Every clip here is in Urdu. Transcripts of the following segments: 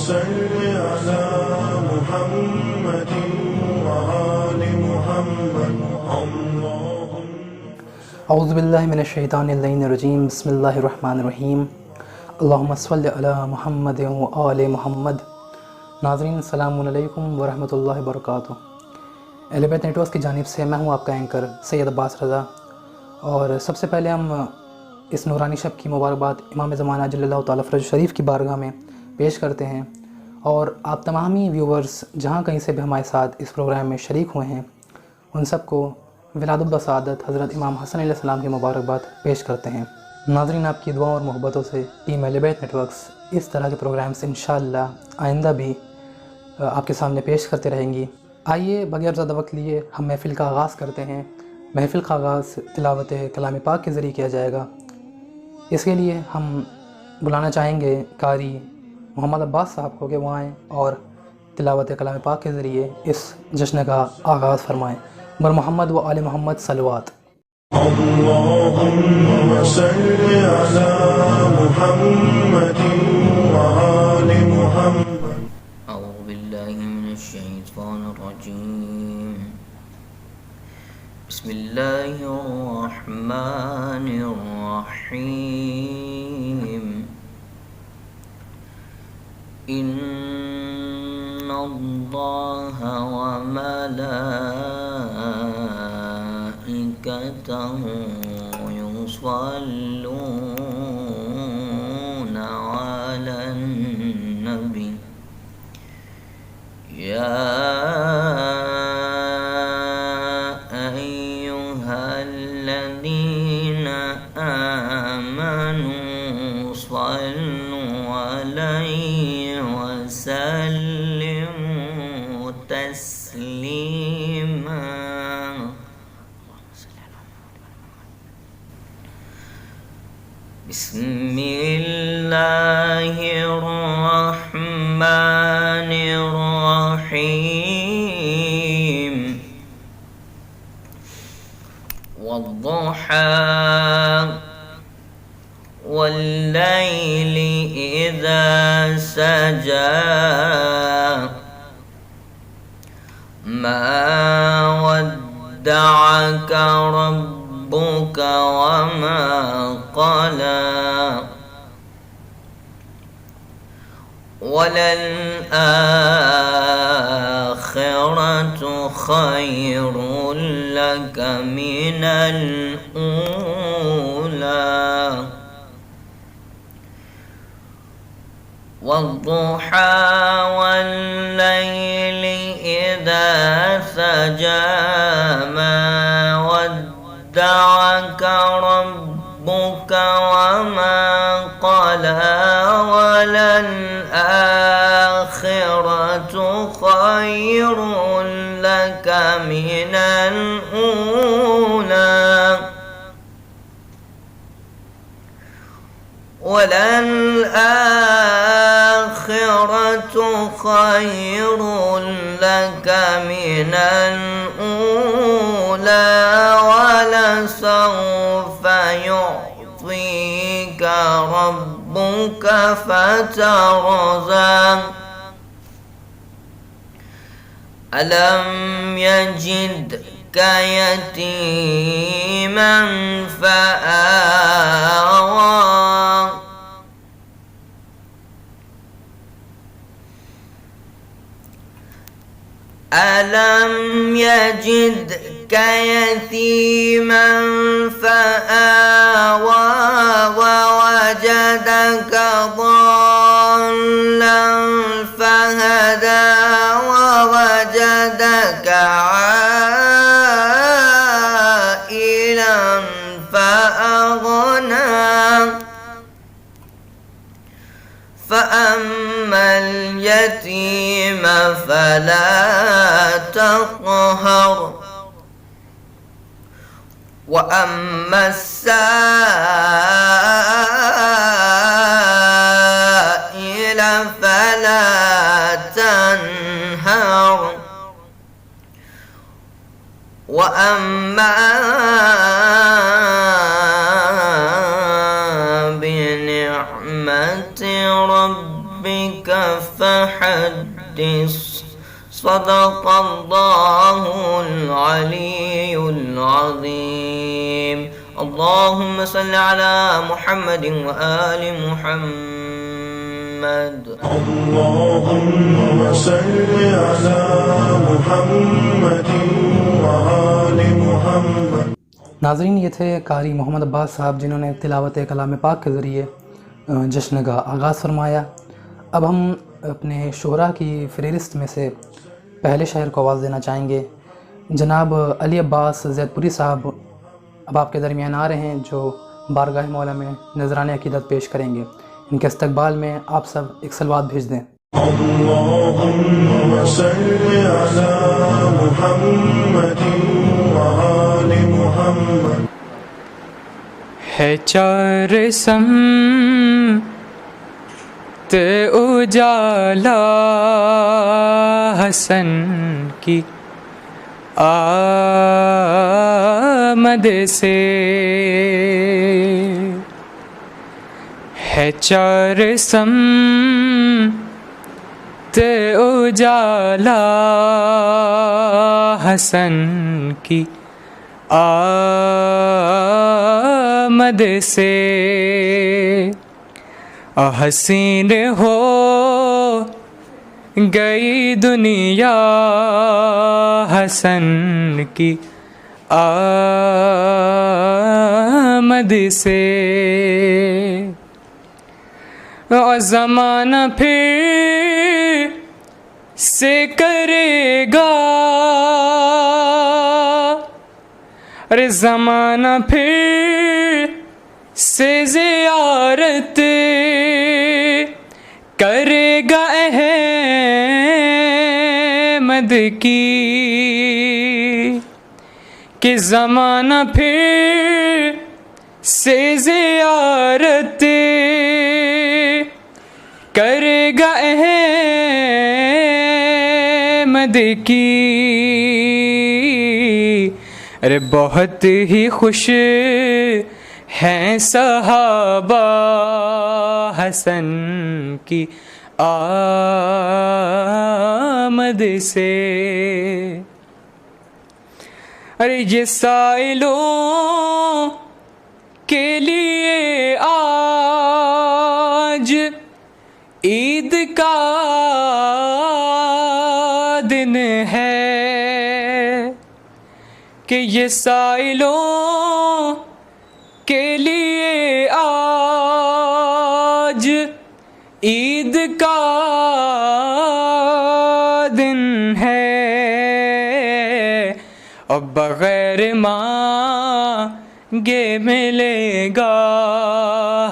صل على محمد وآل محمد اعوذ باللہ من الشیطان اللعین الرجیم بسم اللہ الرحمن الرحیم اللہم صلی علی محمد وآل محمد۔ ناظرین السلام علیکم ورحمۃ اللہ وبرکاتہ۔ اہل بیت نیٹ ورکس کی جانب سے میں ہوں آپ کا اینکر سید عباس رضا، اور سب سے پہلے ہم اس نورانی شب کی مبارکباد امام زمانہ جل اللہ تعالیٰ فرج شریف کی بارگاہ میں پیش کرتے ہیں، اور آپ تمامی ویورز جہاں کہیں سے بھی ہمارے ساتھ اس پروگرام میں شریک ہوئے ہیں ان سب کو ولادت بسعادت حضرت امام حسن علیہ السلام کی مبارکباد پیش کرتے ہیں۔ ناظرین، آپ کی دعا اور محبتوں سے ٹیم اہل بیت نیٹ ورکس اس طرح کے پروگرامز انشاءاللہ آئندہ بھی آپ کے سامنے پیش کرتے رہیں گی۔ آئیے بغیر زیادہ وقت لیے ہم محفل کا آغاز کرتے ہیں۔ محفل کا آغاز تلاوت کلام پاک کے ذریعے کیا جائے گا۔ اس کے لیے ہم بلانا چاہیں گے قاری محمد عباس صاحب کو کہ وہ آئیں اور تلاوت کلام پاک کے ذریعے اس جشن کا آغاز فرمائیں۔ بر محمد و آل محمد صلوات۔ اللهم صل على محمد وآل محمد۔ أعوذ بالله من الشيطان الرجيم. بسم الله الرحمن الرحيم. إن الله وملائكته يصلون على النبي يا أيها الذين آمنوا صلوا عليه وسلموا تسليما. بسم الله الرحمن الرحيم. والضحى والليل إذا سجى ما ودعك ربك وما قلى وللآخرة خير لك من الأولى. والضحى والليل إذا سجى ما ودعك ربك وما قلى وللآخرة خير لك من الأولى. وللآخرة خير لك من الأولى ولسوف يعطيك ربك فترضى. ألم يجدك يتيما فآوى ألم يجدك يتيما فآوى ووجدك ضالا فهدى ووجدك عائلا فأغنى. فأما اليتيم فلا تقهر وأما السائل فلا تنهر وأما بنعمة ربك بك فحدث صدق الله العلي العظيم. اللهم صل على محمد وآل محمد. اللهم صل على محمد وآل محمد. ناظرین، یہ تھے قاری محمد عباس صاحب جنہوں نے تلاوت کلام پاک کے ذریعے جشن کا آغاز فرمایا. اب ہم اپنے شعراء کی فہرست میں سے پہلے شاعر کو آواز دینا چاہیں گے. جناب علی عباس زید پوری صاحب اب آپ کے درمیان آ رہے ہیں، جو بارگاہ مولا میں نذرانِ عقیدت پیش کریں گے. ان کے استقبال میں آپ سب ایک صلوات بھیج دیں. اللهم صل على محمد وآل محمد. ہے چار سمت اجالا حسن کی آمد سے، ہے چار سمت اجالا حسن کی آمد سے. حسین ہو گئی دنیا حسن کی آمد سے. زمانہ پھر سے کرے گا، ارے زمانہ پھر سے زیارت کرے گا احمد کی، کہ زمانہ پھر سے زیارت کرے گا احمد کی. ارے بہت ہی خوش ہیں صحابہ حسن کی آمد سے. ارے یہ سائلوں کے لیے آج عید کا دن ہے، کہ یہ سائلوں کے لیے آج عید کا دن ہے. اور بغیر مانگے ملے گا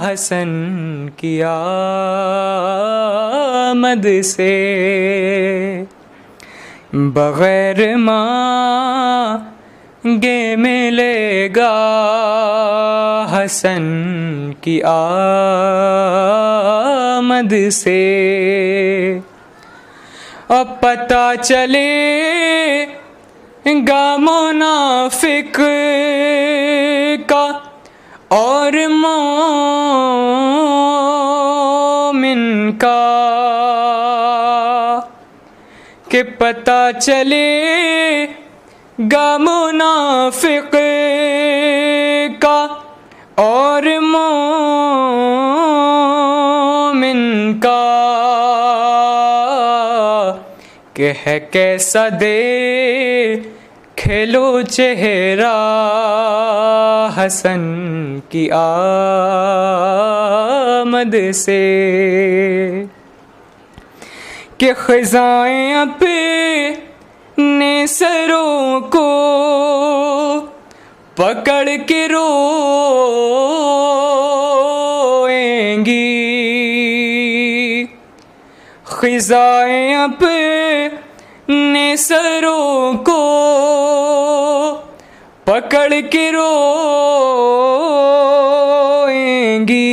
حسن کی آمد سے، بغیر مانگے ملے گا حسن کی آمد سے. اب پتہ چلے گا منافق کا اور مومن کا، کہ پتہ چلے گا منافق کا اور مومن کا، کہ ہے کیسا دیکھلو چہرہ حسن کی آمد سے، کہ خزائیں اپنے سروں کو پکڑ کے روئیں گی، خزائیں اپنے سروں کو پکڑ کے روئیں گی.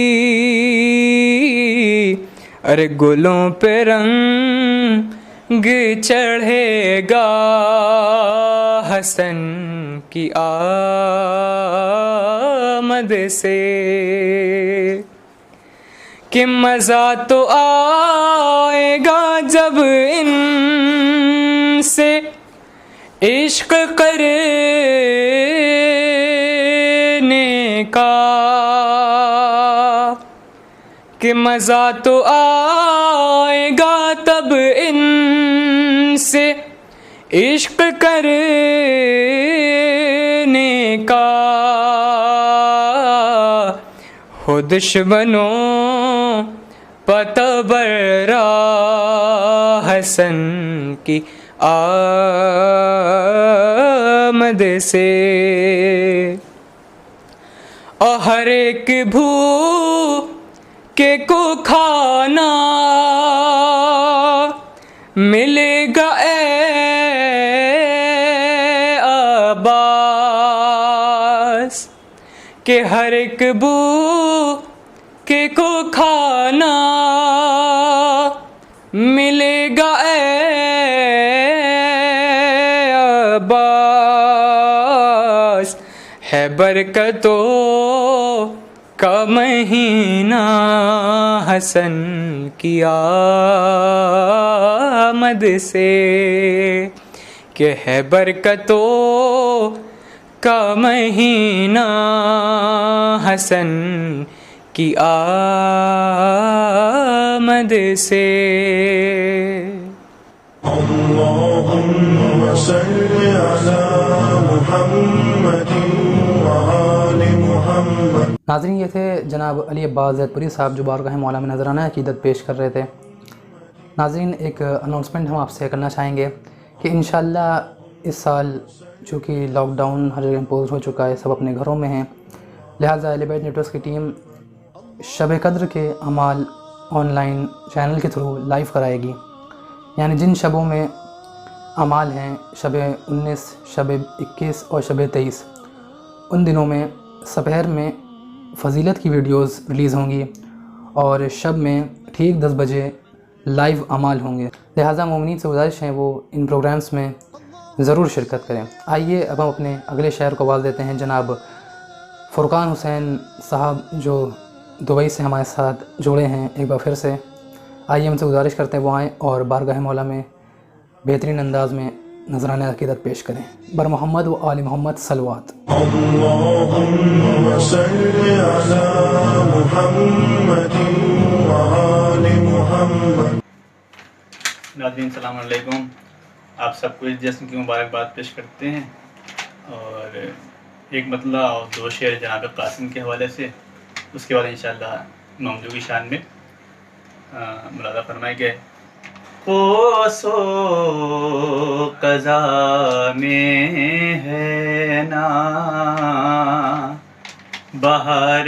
ارے گلوں پہ رنگ چڑھے گا حسن کی آمد سے، کہ مزہ تو آئے گا جب ان سے عشق کرنے کا، کہ مزہ تو آئے گا تب ان سے عشق کرنے کا، ہو دشمنوں پتہ برا حسن کی آمد سے، اور ہر ایک بھوکے کو کھانا ملے گا اے عباس، کہ ہر ایک بھوکے کو کھانا ملے گا اے عباس، ہے برکتوں کا مہینہ حسن کی آمد سے، کہ ہے برکتوں کا مہینہ حسن کی آمد سے۔ اللهم صل على محمد وآل محمد۔ ناظرین، یہ تھے جناب علی عباس زیدپوری صاحب جو بارگاہ مولا میں نذرانہ عقیدت پیش کر رہے تھے۔ ناظرین، ایک اناؤنسمنٹ ہم آپ سے کرنا چاہیں گے کہ انشاءاللہ اس سال چونکہ لاک ڈاؤن ہر جگہ امپوز ہو چکا ہے، سب اپنے گھروں میں ہیں، لہٰذا اہل بیت نیٹورکس کی ٹیم شب قدر کے اعمال آن لائن چینل کے تھرو لائیو کرائے گی، یعنی جن شبوں میں اعمال ہیں، شب 19، شب 21 اور شب 23، ان دنوں میں سپہر میں فضیلت کی ویڈیوز ریلیز ہوں گی اور شب میں ٹھیک 10 بجے لائیو اعمال ہوں گے، لہٰذا مومنین سے گزارش ہے وہ ان پروگرامز میں ضرور شرکت کریں۔ آئیے اب ہم اپنے اگلے شہر کو آواز دیتے ہیں، جناب فرقان حسین صاحب جو دبئی سے ہمارے ساتھ جڑے ہیں ایک بار پھر سے۔ آئیے ہم سے گزارش کرتے ہیں وہ آئیں اور بارگاہ مولا میں بہترین انداز میں نذرانہ عقیدت پیش کریں۔ بر محمد و آل محمد صلوات۔ اللهم صل على محمد وآل محمد۔ ناظرین السلام علیکم، آپ سب کو اس جشن کی مبارکباد پیش کرتے ہیں، اور ایک مطلع اور 2 شعر جناب قاسم کے حوالے سے، اس کے بعد انشاءاللہ ممدو کی شان میں ملاحظہ فرمائے گئے۔ قوس و قضا میں ہے نا بہار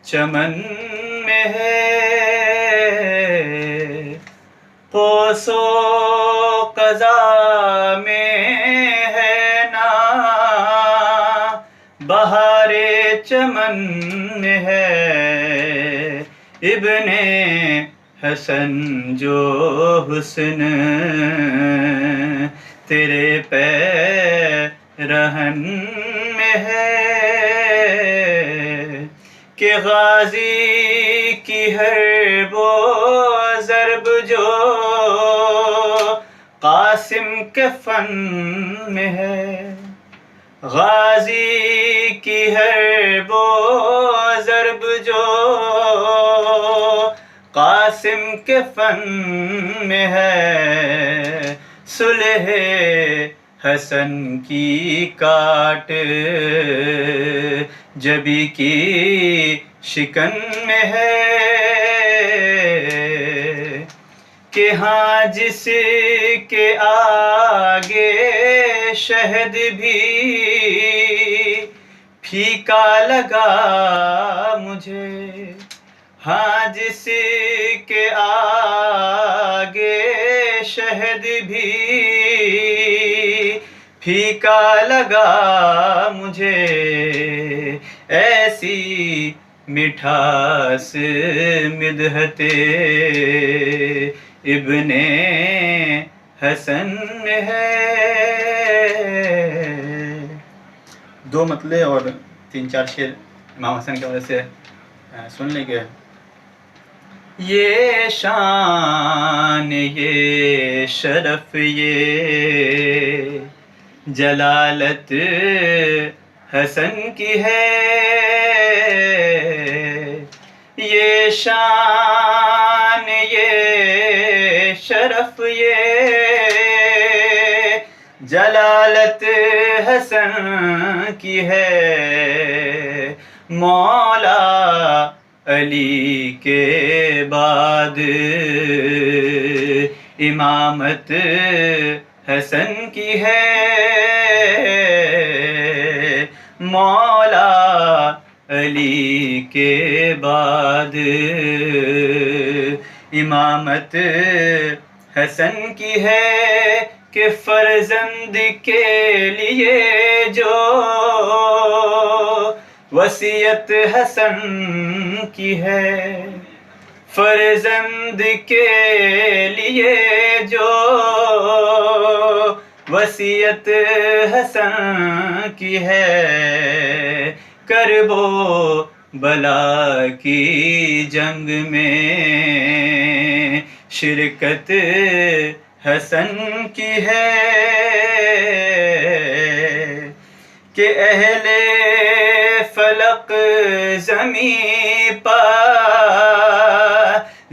چمن میں ہے، قوس و قضا میں ہے نا بہار چمن میں ہے، ابن حسن جو حسن تیرے پیرہن میں ہے، کہ غازی کی ہر وہ ضرب جو قاسم کے فن میں ہے، غازی کی ہر وہ ضرب جو قاسم کے فن میں ہے، صلح حسن کی کاٹ جبی کی شکن میں ہے، کہ ہاں جس کے آگے شہد بھی پھیکا لگا مجھے، ہاں جس کے آگے شہد بھی پھیکا لگا مجھے، ایسی مٹھاس مدحت ابن حسن میں ہے۔ 2 مطلع اور 3-4 شعر امام حسن کی وجہ سے سن لیں گے، یہ شان یہ شرف یہ جلالت حسن کی ہے، یہ شان یہ شرف یہ جلالت حسن کی ہے، مولا علی کے بعد امامت حسن کی ہے، مولا علی کے بعد امامت حسن کی ہے، کہ فرزند کے لیے جو وصیت حسن کی ہے، فرزند کے لیے جو وصیت حسن کی ہے، کرب و بلا کی جنگ میں شرکت حسن کی ہے، کہ اہل فلک زمین پر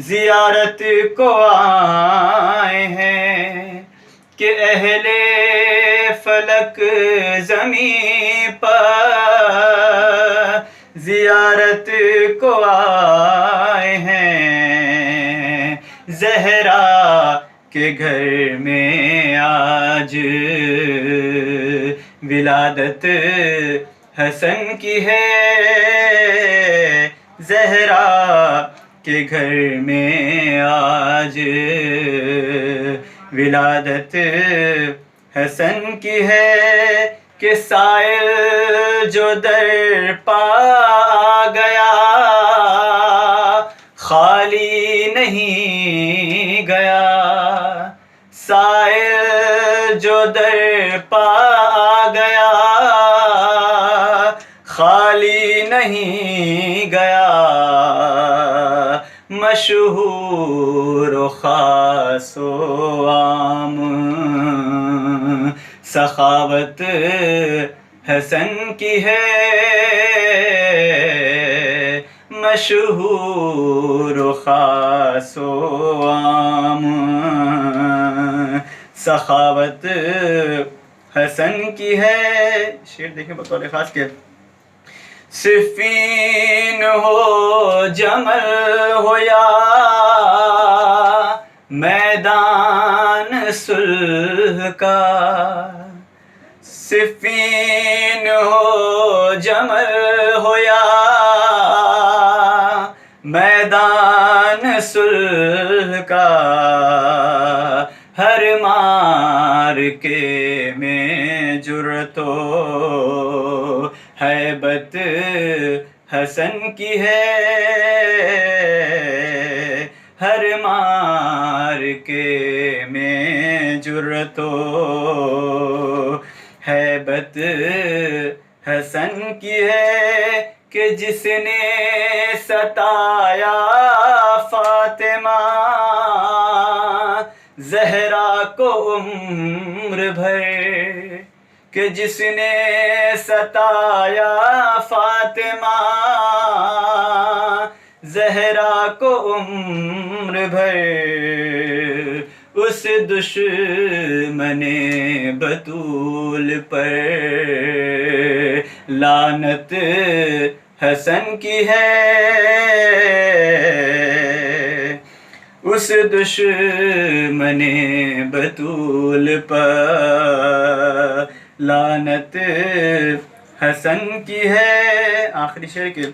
زیارت کو آئے ہیں، کہ اہل فلک زمین پر زیارت کو آئے ہیں، زہرا کے گھر میں آج ولادت حسن کی ہے، زہرا کے گھر میں آج ولادت حسن کی ہے، کہ سائل جو در پا گیا خالی نہیں گیا، سائل جو در پا گیا خالی نہیں گیا، مشہور و خاص و عام سخاوت حسن کی ہے، مشہور و خاص و عام سخاوت حسن کی ہے۔ شعر دیکھیں بطور خاص کے، صفین ہو جمل ہو یا میدان صلح کا، صفین ہو جمل ہو یا میدان صلح کا، ہر مارکے میں جرأت و ہیبت حسن کی ہے، ہر مارکے میں جرأت و ہیبت حسن کی ہے، کہ جس نے ستایا فاطمہ زہرا کو عمر بھر، کہ جس نے ستایا فاطمہ زہرا کو عمر بھر، اس دشمن بطول پر لعنت حسن کی ہے، اس دشمن بطول پر لعنت حسن کی ہے۔ آخری شعر کے،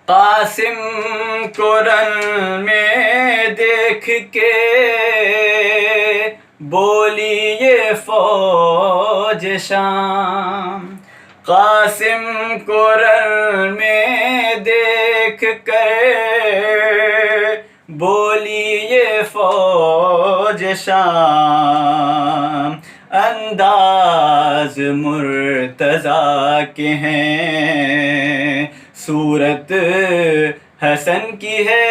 قاسم کو رن میں دیکھ کے بولی یہ فوج شام، قاسم کو رن میں دیکھ کر بولی یہ فوج شام، انداز مرتضیٰ کے ہیں صورت حسن کی ہے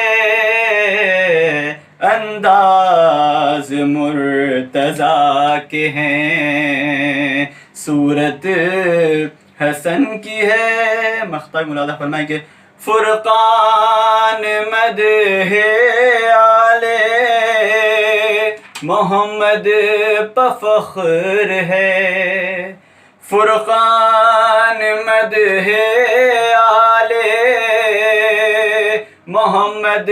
انداز مرتضیٰ کے ہیں، صورت حسن کی ہے. مقطع ملاحظہ فرمائیں کہ فرقان مدح آل محمد پہ فخر ہے، فرقان مدح آل محمد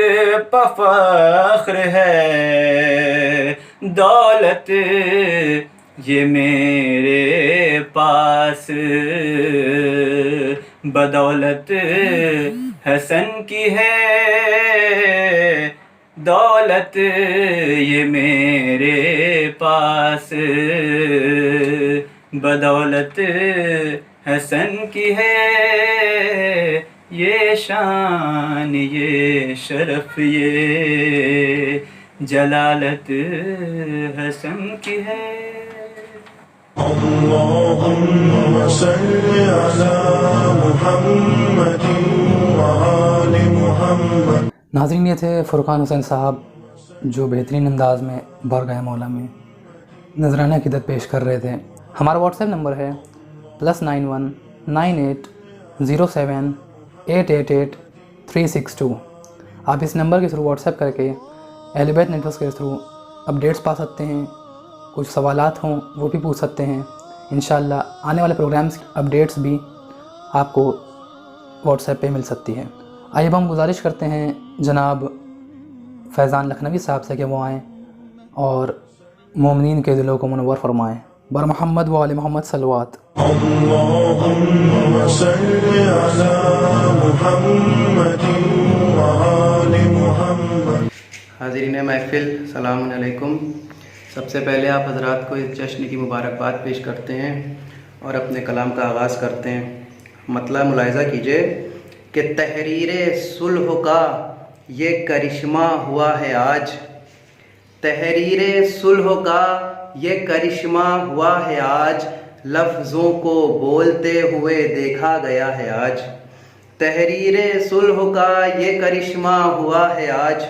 پہ فخر ہے. دولت یہ میرے پاس بدولت حسن کی ہے، دولت یہ میرے پاس بدولت حسن کی ہے. یہ شان یہ شرف یہ جلالت حسن کی ہے. اللهم صل على محمد وآل محمد. ناظرین، یہ تھے فرقان حسین صاحب جو بہترین انداز میں بارگاہ مولا میں نذرانہ عقیدت پیش کر رہے تھے. ہمارا واٹس ایپ نمبر ہے +91 98 07 888 362. آپ اس نمبر کے تھرو واٹس ایپ کر کے اہل بیت نیٹورک کے تھرو اپڈیٹس پا سکتے ہیں. کچھ سوالات ہوں وہ بھی پوچھ سکتے ہیں. انشاءاللہ آنے والے پروگرامز کی اپڈیٹس بھی آپ کو واٹس ایپ پہ مل سکتی ہے. آئیے اب ہم گزارش کرتے ہیں جناب فیضان لکھنوی صاحب سے کہ وہ آئیں اور مومنین کے دلوں کو منور فرمائیں. بر محمد و آل محمد صلوات. اللهم صل على محمد وآل محمد. حاضرین محفل سلام علیکم. سب سے پہلے آپ حضرات کو اس جشن کی مبارکباد پیش کرتے ہیں اور اپنے کلام کا آغاز کرتے ہیں. مطلب ملاحظہ کیجئے کہ تحریر صلح کا یہ کرشمہ ہوا ہے آج، تحریر صلح کا یہ کرشمہ ہوا ہے آج، لفظوں کو بولتے ہوئے دیکھا گیا ہے آج. تحریر صلح کا یہ کرشمہ ہوا ہے آج،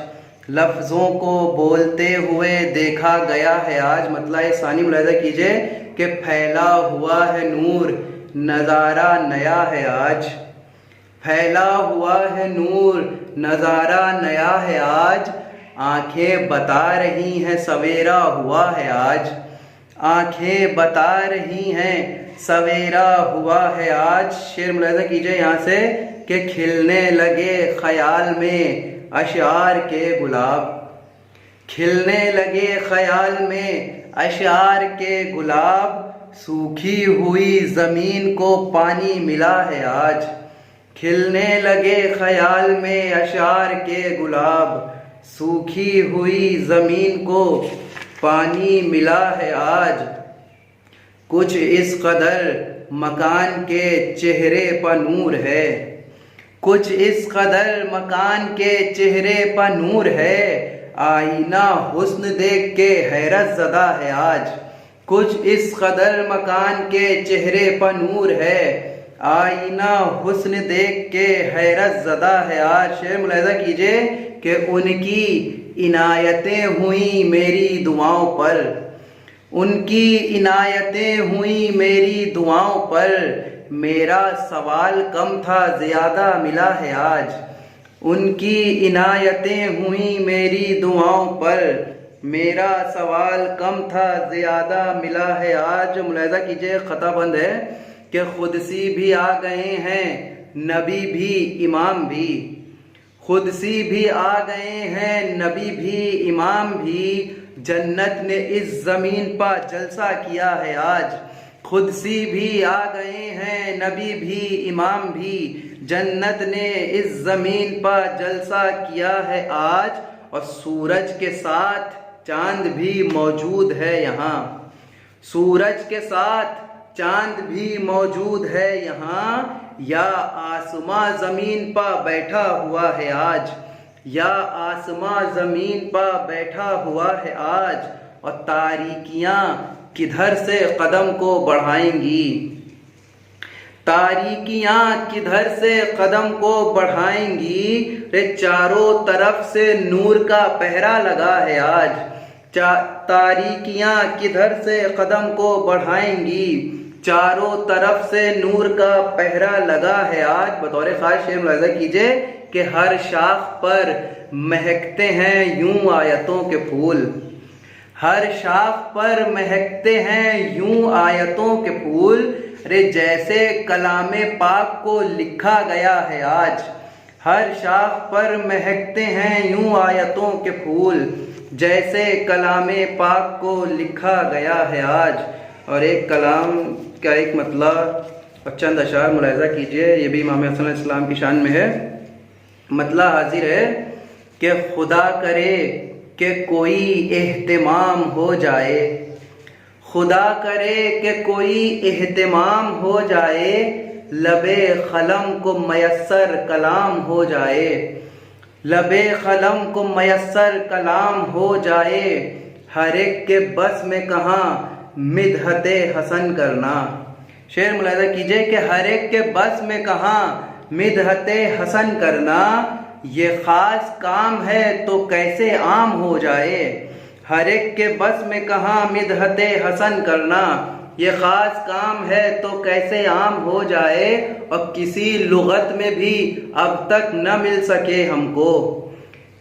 لفظوں کو بولتے ہوئے دیکھا گیا ہے آج. مطلب ثانی ملاحظہ کیجئے کہ پھیلا ہوا ہے نور، نظارہ نیا ہے آج، پھیلا ہوا ہے نور، نظارہ نیا ہے آج. آنکھیں بتا رہی ہیں سویرا ہوا ہے آج، آنکھیں بتا رہی ہیں سویرا ہوا ہے آج. شعر ملاحظہ کیجئے یہاں سے کہ کھلنے لگے خیال میں اشعار کے گلاب، کھلنے لگے خیال میں اشعار کے گلاب، سوکھی ہوئی زمین کو پانی ملا ہے آج، کھلنے لگے خیال میں اشعار کے گلاب، سوکھی ہوئی زمین کو پانی ملا ہے آج. کچھ اس قدر مکان کے چہرے پر نور ہے، کچھ اس قدر مکان کے چہرے پر نور ہے، آئینہ حسن دیکھ کے حیرت زدہ ہے آج. کچھ اس قدر مکان کے چہرے پر نور ہے، آئینہ حسن دیکھ کے حیرت زدہ ہے آج. شعر ملاحظہ کیجئے کہ ان کی عنایتیں ہوئیں میری دعاؤں پر، ان کی عنایتیں ہوئیں میری دعاؤں پر، میرا سوال کم تھا زیادہ ملا ہے آج. ان کی عنایتیں ہوئیں میری دعاؤں پر، میرا سوال کم تھا زیادہ ملا ہے آج. ملاحظہ کیجئے خطا بند ہے کہ قدسی بھی آ گئے ہیں نبی بھی امام بھی، قدسی بھی آ گئے ہیں نبی بھی امام بھی، جنت نے اس زمین پر جلسہ کیا ہے آج. قدسی بھی آ گئے ہیں نبی بھی امام بھی، جنت نے اس زمین پر جلسہ کیا ہے آج. اور سورج کے ساتھ چاند بھی موجود ہے یہاں، سورج کے ساتھ چاند بھی موجود ہے یہاں، یا آسماں زمین پر بیٹھا ہوا ہے آج، یا آسماں زمین پر بیٹھا ہوا ہے آج. اور تاریکیاں کدھر سے قدم کو بڑھائیں گی، تاریکیاں کدھر سے قدم کو بڑھائیں گی، رے چاروں طرف سے نور کا پہرا لگا ہے آج۔ تاریکیاں کدھر سے قدم کو بڑھائیں گی، چاروں طرف سے نور کا پہرا لگا ہے آج۔ بطور خاص شعر ملاحظہ کیجئے کہ ہر شاخ پر مہکتے ہیں یوں آیتوں کے پھول، ہر شاخ پر مہکتے ہیں یوں آیتوں کے پھول، رے جیسے کلام پاک کو لکھا گیا ہے آج۔ ہر شاخ پر مہکتے ہیں یوں آیتوں کے پھول، جیسے کلام پاک کو لکھا گیا ہے آج۔ اور ایک کلام کا ایک مطلع اور چند اشعار ملاحظہ کیجئے، یہ بھی امام حسن علیہ السلام کی شان میں ہے۔ مطلع حاضر ہے کہ خدا کرے کہ کوئی اہتمام ہو جائے، خدا کرے کہ کوئی اہتمام ہو جائے، لب قلم کو میسر کلام ہو جائے، لب قلم کو میسر کلام ہو جائے، ہر ایک کے بس میں کہاں مدحت حسن کرنا۔ شعر ملاحظہ کیجئے کہ ہر ایک کے بس میں کہاں مدحت حسن کرنا، یہ خاص کام ہے تو کیسے عام ہو جائے۔ ہر ایک کے بس میں کہاں مدحت حسن کرنا، یہ خاص کام ہے تو کیسے عام ہو جائے، اور کسی لغت میں بھی اب تک نہ مل سکے ہم کو،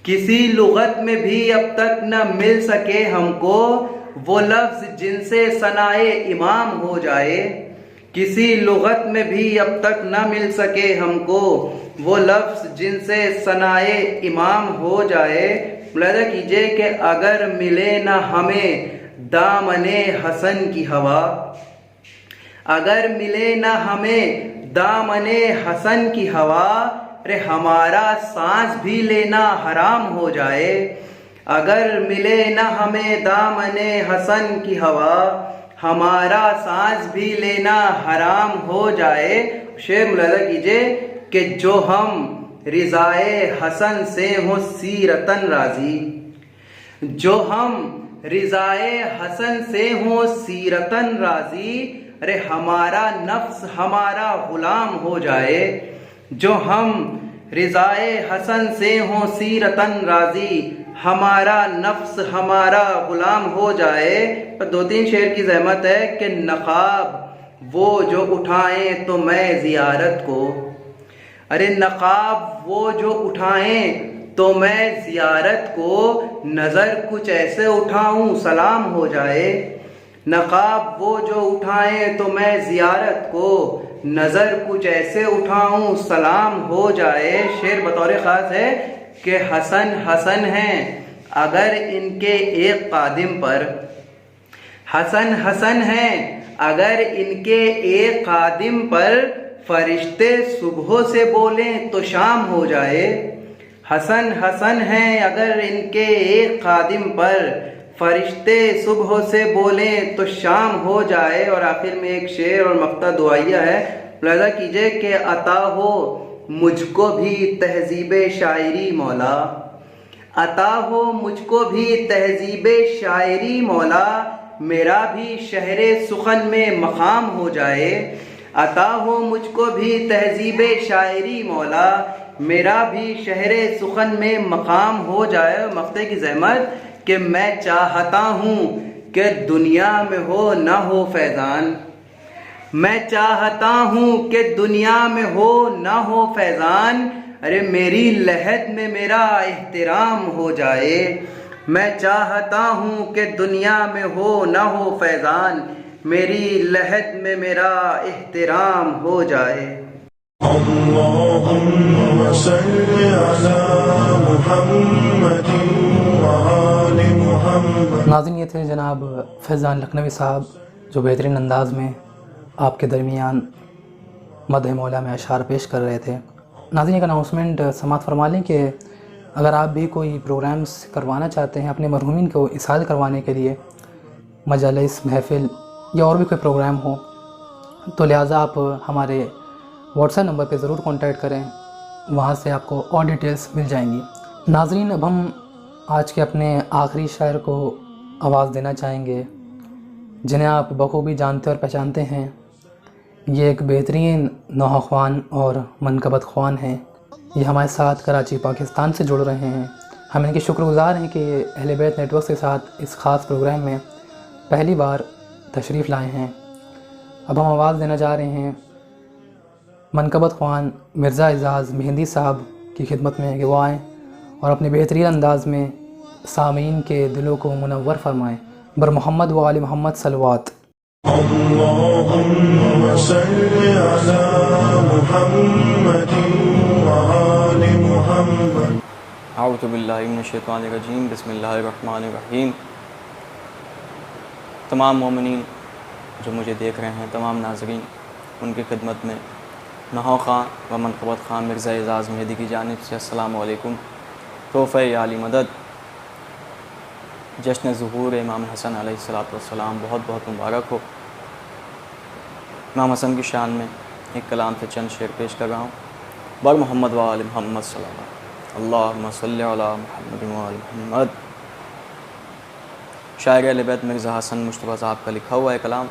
کسی لغت میں بھی اب تک نہ مل سکے ہم کو، وہ لفظ جن سے ثنائے امام ہو جائے، کسی لغت میں بھی اب تک نہ مل سکے ہم کو، وہ لفظ جن سے ثنائے امام ہو جائے۔ ملاحظہ کیجئے کہ اگر ملے نہ ہمیں دامن حسن کی ہوا، اگر ملے نہ ہمیں دامن حسن کی ہوا، رے ہمارا سانس بھی لینا حرام ہو جائے۔ اگر ملے نہ ہمیں دامن حسن کی ہوا، ہمارا سانس بھی لینا حرام ہو جائے۔ شعر ملاحظہ کیجئے کہ جو ہم رضائے حسن سے ہوں سیرتن راضی، جو ہم رضائے حسن سے ہوں سیرتن راضی، ارے ہمارا نفس ہمارا غلام ہو جائے، جو ہم رضائے حسن سے ہوں سیرتن راضی، ہمارا نفس ہمارا غلام ہو جائے۔ پر دو تین شعر کی زحمت ہے کہ نقاب وہ جو اٹھائیں تو میں زیارت کو، ارے نقاب وہ جو اٹھائیں تو میں زیارت کو، نظر کچھ ایسے اٹھاؤں سلام ہو جائے۔ نقاب وہ جو اٹھائیں تو میں زیارت کو، نظر کچھ ایسے اٹھاؤں سلام ہو جائے۔ شعر بطور خاص ہے کہ حسن حسن ہیں اگر ان کے ایک قادم پر، حسن حسن ہیں اگر ان کے ایک قادم پر، فرشتے صبح سے بولیں تو شام ہو جائے۔ حسن حسن ہیں اگر ان کے ایک قادم پر، فرشتے صبح سے بولیں تو شام ہو جائے۔ اور آخر میں ایک شعر اور مقطع دعائیہ ہے، ملاحظہ کیجئے کہ عطا ہو مجھ کو بھی تہذیب شاعری مولا، عطا ہو مجھ کو بھی تہذیب شاعری مولا، میرا بھی شہر سخن میں مقام ہو جائے۔ عطا ہو مجھ کو بھی تہذیب شاعری مولا، میرا بھی شہر سخن میں مقام ہو جائے۔ مقطع کی زحمت کہ میں چاہتا ہوں کہ دنیا میں ہو نہ ہو فیضان، میں چاہتا ہوں کہ دنیا میں ہو نہ ہو فیضان، ارے میری لحد میں میرا احترام ہو جائے۔ میں چاہتا ہوں کہ دنیا میں ہو نہ ہو فیضان، میری لحد میں میرا احترام ہو جائے۔ اللهم صل على محمد وآل محمد۔ ناظرین یہ تھے جناب فیضان لکھنوی صاحب جو بہترین انداز میں آپ کے درمیان مدح مولا میں اشعار پیش کر رہے تھے۔ ناظرین ایک اناؤنسمنٹ سماعت فرما لیں کہ اگر آپ بھی کوئی پروگرامز کروانا چاہتے ہیں اپنے مرحومین کو اسعاد کروانے کے لیے، مجالس، محفل یا اور بھی کوئی پروگرام ہو، تو لہٰذا آپ ہمارے واٹس ایپ نمبر پہ ضرور کانٹیکٹ کریں، وہاں سے آپ کو اور ڈیٹیلز مل جائیں گی۔ ناظرین اب ہم آج کے اپنے آخری شاعر کو آواز دینا چاہیں گے، جنہیں آپ بخوبی جانتے اور پہچانتے ہیں، یہ ایک بہترین نوحہ خوان اور منقبت خوان ہیں۔ یہ ہمارے ساتھ کراچی پاکستان سے جڑ رہے ہیں۔ ہم ان کے شکر گزار ہیں کہ یہ اہل بیت نیٹ ورک کے ساتھ اس خاص پروگرام میں پہلی بار تشریف لائے ہیں۔ اب ہم آواز دینا جا رہے ہیں منقبت خوان مرزا اعزاز مہندی صاحب کی خدمت میں کہ وہ آئیں اور اپنے بہترین انداز میں سامعین کے دلوں کو منور فرمائیں۔ بر محمد و آل محمد صلوات۔ اللهم صل على محمد وآل محمد۔ اعوذ باللہ من الشیطان الرجیم، بسم اللہ الرحمن الرحیم۔ تمام مومنین جو مجھے دیکھ رہے ہیں، تمام ناظرین، ان کی خدمت میں نوحہ خان و منقبت خان مرزا اعزاز مہندی کی جانب سے السلام علیکم۔ تحفہ عالی مدد جشن ظہور امام حسن علیہ السلام بہت بہت مبارک ہو۔ امام حسن کی شان میں ایک کلام سے چند شعر پیش کر رہا ہوں۔ بر محمد و آل محمد صلی اللہ علیہ وسلم، اللہم صلی علی محمد و آل محمد۔ شاعر اہل بیت مرزا حسن مشتبہ صاحب کا لکھا ہوا ہے کلام۔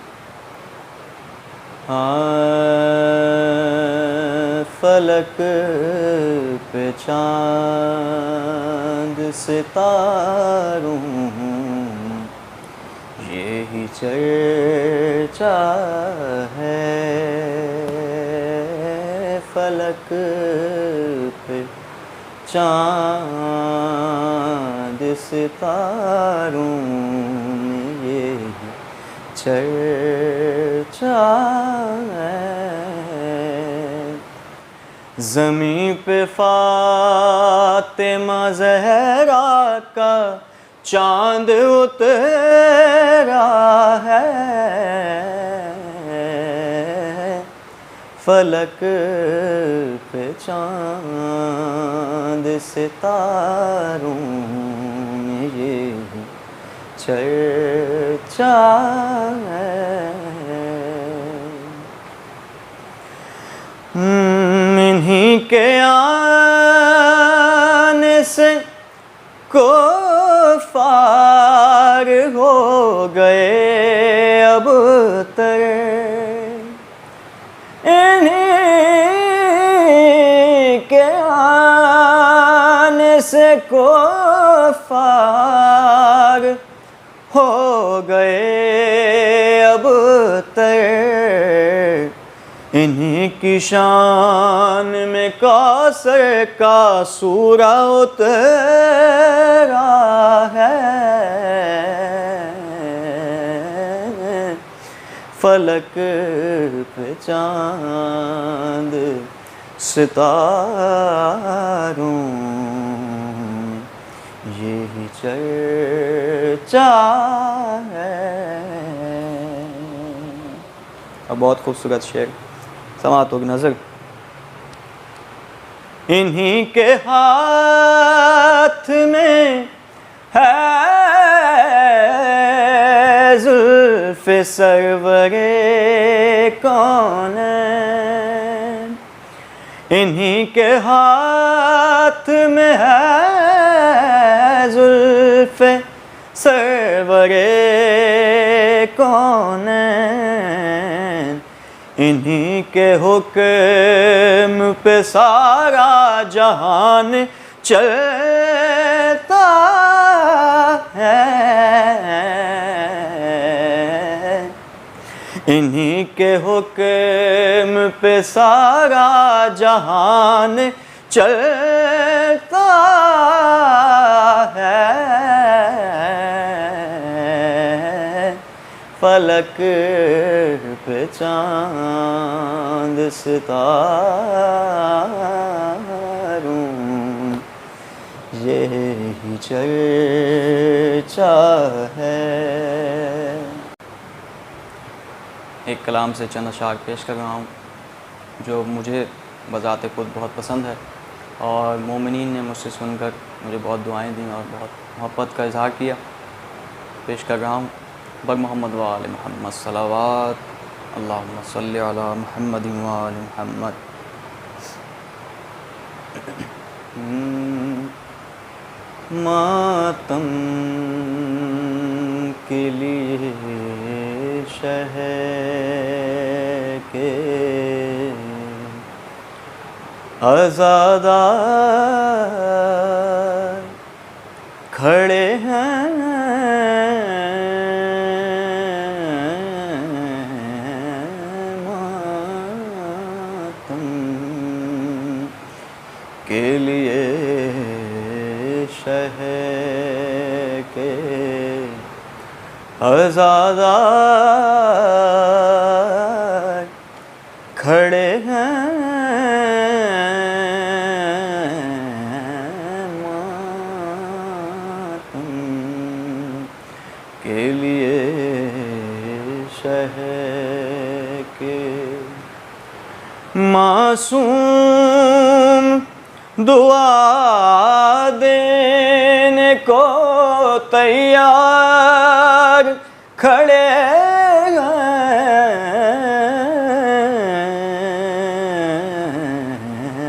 فلک پہ چاند ستاروں یہی چرچا ہے، فلک پہ چاند ستاروں میں یہی چرچا ہے، زمین پہ فاطمہ زہرا کا چاند اترا ہے، فلک پہ چاند ستاروں میں یہ چرچا ہے، انہی کے آنے سے کفار ہو گئے اب تر، انہی کے آنے سے کفار ہو گئے اب تر، انہی کی شان میں کوثر کا سورہ اترا ہے، فلک پہ چاند ستاروں یہی چرچا ہے۔ اب بہت خوبصورت شعر سماعت ہوگی نظر۔ انہی کے ہاتھ میں ہے زلف سرور کونین، انہی کے ہاتھ میں ہے زلف سرور کونین، انہی کے حکم پہ سارا جہان چلتا ہے، انہی کے حکم پہ سارا جہان چلتا ہے، فلک پہ چاند ستاروں یہی چرچا ہے۔ ایک کلام سے چند اشعار پیش کر رہا ہوں جو مجھے بذات خود بہت پسند ہے، اور مومنین نے مجھ سے سن کر مجھے بہت دعائیں دیں اور بہت محبت کا اظہار کیا۔ پیش کر رہا ہوں بر محمد و آل محمد صلوات، اللہم صلی علی محمد و آل محمد۔ ماتم کے لیے شہ کے عزادار کھڑے ہیں ماتم کے لیے شہر کے عزادار کھڑے ہیں ماتم کے لیے شہر کے معصوم دعا دینے کو تیار کھڑے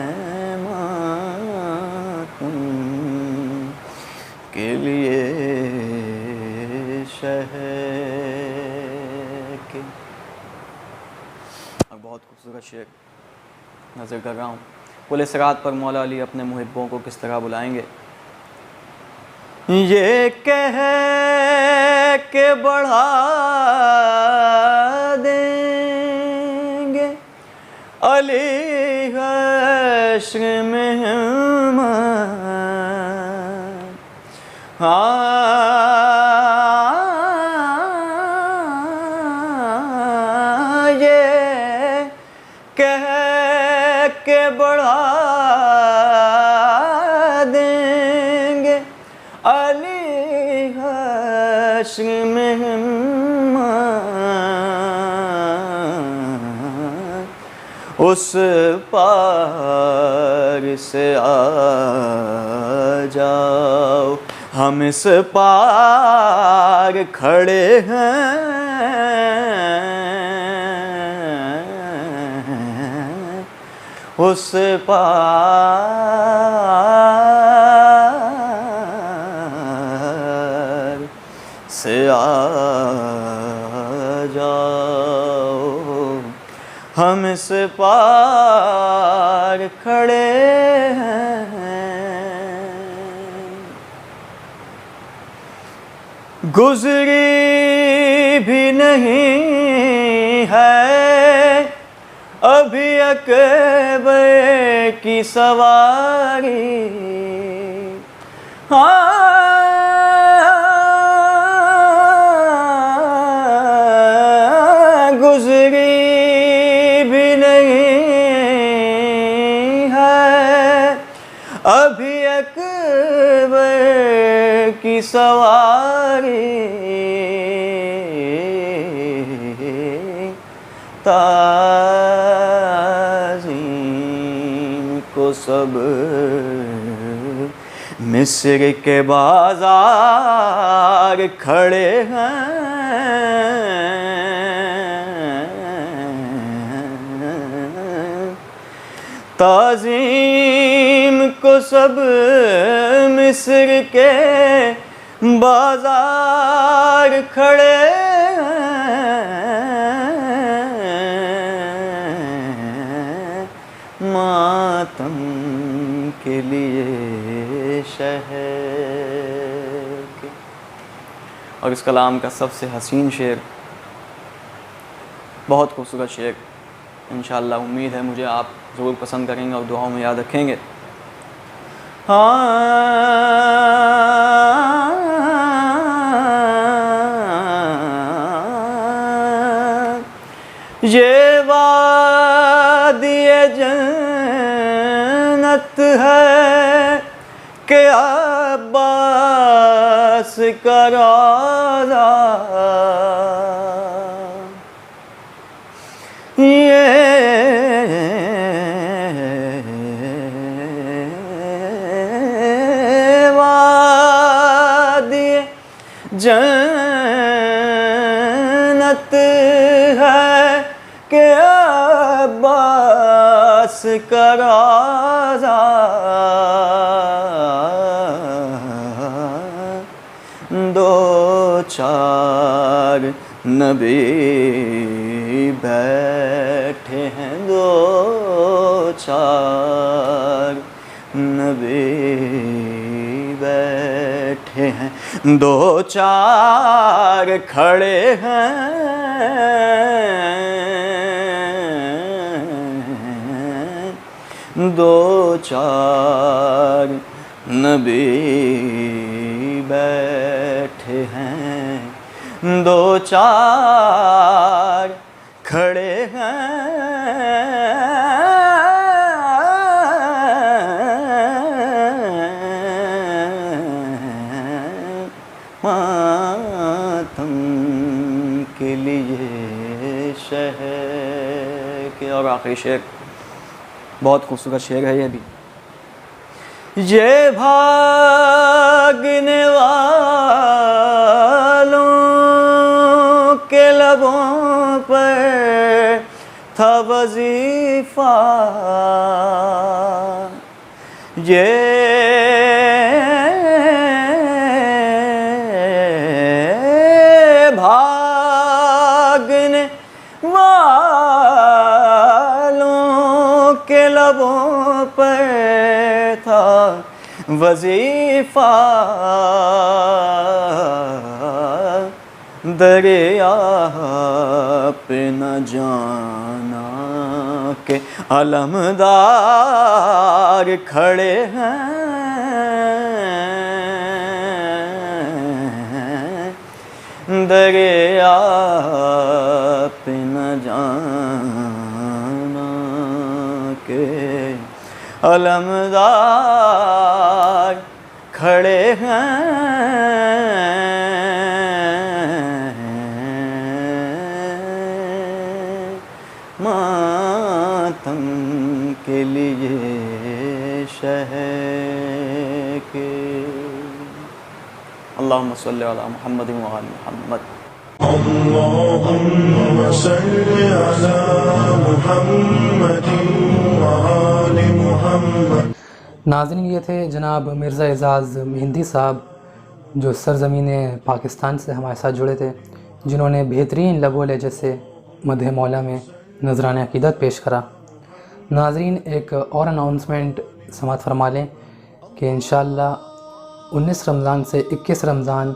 ہیں ماتم کے لیے شہر کے. اور بہت خوبصورت شعر نظر کر رہا ہوں. پل صراط پر مولا علی اپنے محبوں کو کس طرح بلائیں گے؟ یہ کہہ کے بڑھا دیں گے علی حشر میں ہمت. یہ کہہ کے بڑھا دیں گے علی حشر میں ہمت. اس پار سے آ جاؤ ہم اس پار کھڑے ہیں اس پار سے آ جاؤ ہم اس پار کھڑے ہیں. گزری بھی نہیں ہے ابھی اکبر کی سواری. گزری بھی نہیں ہے ابھی اکبر کی سواری. تعظیم کو سب مصر کے بازار کھڑے ہیں تعظیم کو سب مصر کے بازار کھڑے ہیں ماتم کے لیے شہر کے. اور اس کلام کا سب سے حسین شعر بہت خوبصورت شعر انشاءاللہ امید ہے مجھے آپ ضرور پسند کریں گے اور دعاؤں میں یاد رکھیں گے. یہ وادی جنت ہے کہ عباس کا روضہ. جنت ہے کہ عباس کا روضہ دو چار نبی بیٹھے ہیں دو چار، نبی بیٹھے ہیں دو چار، کھڑے ہیں دو چار، نبی بیٹھے ہیں دو چار، کھڑے ہیں ماتم کے لیے شہر کے۔ اور آخری شعر بہت خوبصورت شعر ہے یہ بھی۔ یہ بھاگنے والوں کے لبوں پر تھا وظیفہ، یہ بھاگنے والوں کے لبوں پر تھا وظیفہ، دریا پہ نہ جانا کہ علمدار کھڑے ہیں، دریا پہ نہ جانا کہ علمدار کھڑے ہیں، ماتم کے لیے شہر کے۔ اللہم صلی علی محمد و آل محمد۔ اللهم صل على محمد وآل محمد۔ ناظرین، یہ تھے جناب مرزا اعزاز مہندی صاحب، جو سرزمین پاکستان سے ہمارے ساتھ جڑے تھے، جنہوں نے بہترین لب و لہجے سے مدح مولا میں نذرانہ عقیدت پیش کرا۔ ناظرین، ایک اور اناؤنسمنٹ سماعت فرما لیں کہ انشاءاللہ 19 رمضان سے 21 رمضان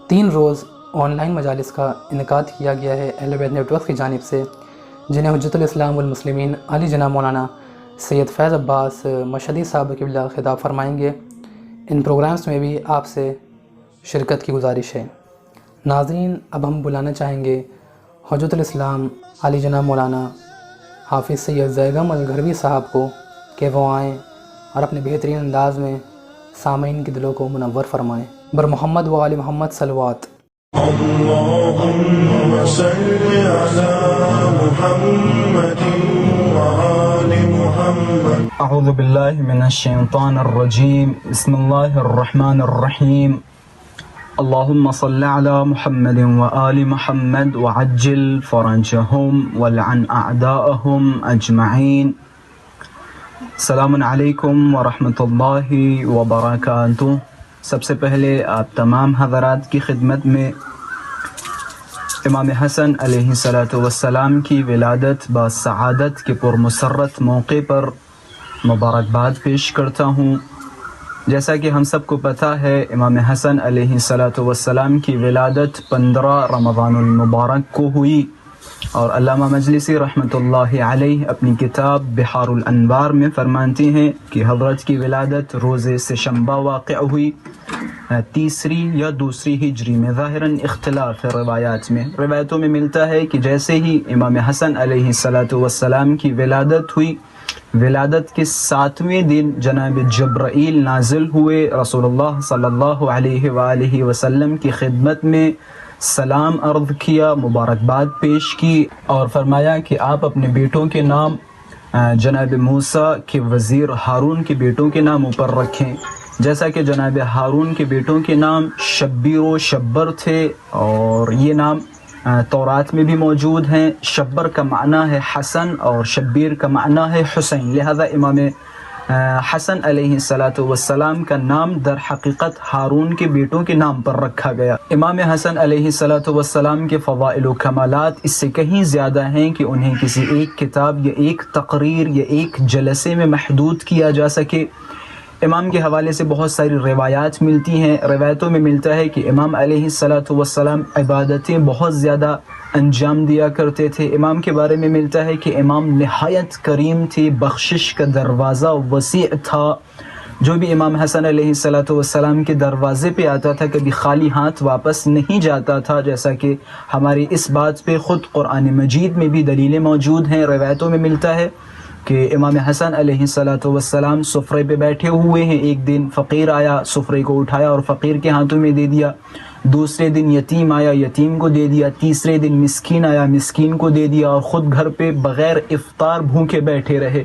3 روز آن لائن مجالس کا انعقاد کیا گیا ہے اہل بیت نیٹ ورک کی جانب سے، جنہیں حجت الاسلام والمسلمین علی جناب مولانا سید فیض عباس مشہدی صاحب قبلہ خطاب فرمائیں گے۔ ان پروگرامز میں بھی آپ سے شرکت کی گزارش ہے۔ ناظرین، اب ہم بلانا چاہیں گے حجت الاسلام علی جناب مولانا حافظ سید زیغم الگھروی صاحب کو کہ وہ آئیں اور اپنے بہترین انداز میں سامعین کے دلوں کو منور فرمائیں۔ بر محمد و آل محمد صلوات۔ اللهم صل على محمد وآل محمد۔ اعوذ باللہ من الشیطان الرجیم، بسم اللہ الرحمن الرحیم۔ اللہم صل علی محمد وآل محمد وعجل فرجهم ولعن اعداءهم اجمعین۔ السلام علیکم ورحمۃ اللہ وبرکاتہ۔ سب سے پہلے آپ تمام حضرات کی خدمت میں امام حسن علیہ السلام کی ولادت بسعادت کے پرمسرت موقع پر مبارکباد پیش کرتا ہوں۔ جیسا کہ ہم سب کو پتہ ہے، امام حسن علیہ السلام کی ولادت 15 رمضان المبارک کو ہوئی، اور علامہ مجلسی رحمۃ اللہ علیہ اپنی کتاب بحار الانوار میں فرماتے ہیں کہ حضرت کی ولادت روز سےشنبہ واقع ہوئی، تیسری یا دوسری ہجری میں۔ ظاہراً اختلاف ہے روایات میں، روایتوں میں ملتا ہے کہ جیسے ہی امام حسن علیہ السلام کی ولادت ہوئی، ولادت کے 7ویں دن جناب جبرائیل نازل ہوئے، رسول اللہ صلی اللہ علیہ وآلہ وسلم کی خدمت میں سلام عرض کیا، مبارکباد پیش کی، اور فرمایا کہ آپ اپنے بیٹوں کے نام جناب موسیٰ کے وزیر ہارون کے بیٹوں کے نام اوپر رکھیں، جیسا کہ جناب ہارون کے بیٹوں کے نام شبیر و شبر تھے، اور یہ نام تورات میں بھی موجود ہیں۔ شبر کا معنی ہے حسن اور شبیر کا معنی ہے حسین، لہذا امام حسن علیہ السلام کا نام در حقیقت ہارون کے بیٹوں کے نام پر رکھا گیا۔ امام حسن علیہ السلام کے فضائل و کمالات اس سے کہیں زیادہ ہیں کہ انہیں کسی ایک کتاب یا ایک تقریر یا ایک جلسے میں محدود کیا جا سکے۔ امام کے حوالے سے بہت ساری روایات ملتی ہیں۔ روایتوں میں ملتا ہے کہ امام علیہ السلام عبادتیں بہت زیادہ انجام دیا کرتے تھے۔ امام کے بارے میں ملتا ہے کہ امام نہایت کریم تھے، بخشش کا دروازہ وسیع تھا۔ جو بھی امام حسن علیہ السلام کے دروازے پہ آتا تھا کبھی خالی ہاتھ واپس نہیں جاتا تھا، جیسا کہ ہماری اس بات پہ خود قرآن مجید میں بھی دلیلیں موجود ہیں۔ روایتوں میں ملتا ہے کہ امام حسن علیہ السلام سفرے پہ بیٹھے ہوئے ہیں، ایک دن فقیر آیا، سفرے کو اٹھایا اور فقیر کے ہاتھوں میں دے دیا۔ دوسرے دن یتیم آیا، یتیم کو دے دیا۔ تیسرے دن مسکین آیا، مسکین کو دے دیا، اور خود گھر پہ بغیر افطار بھوکے بیٹھے رہے۔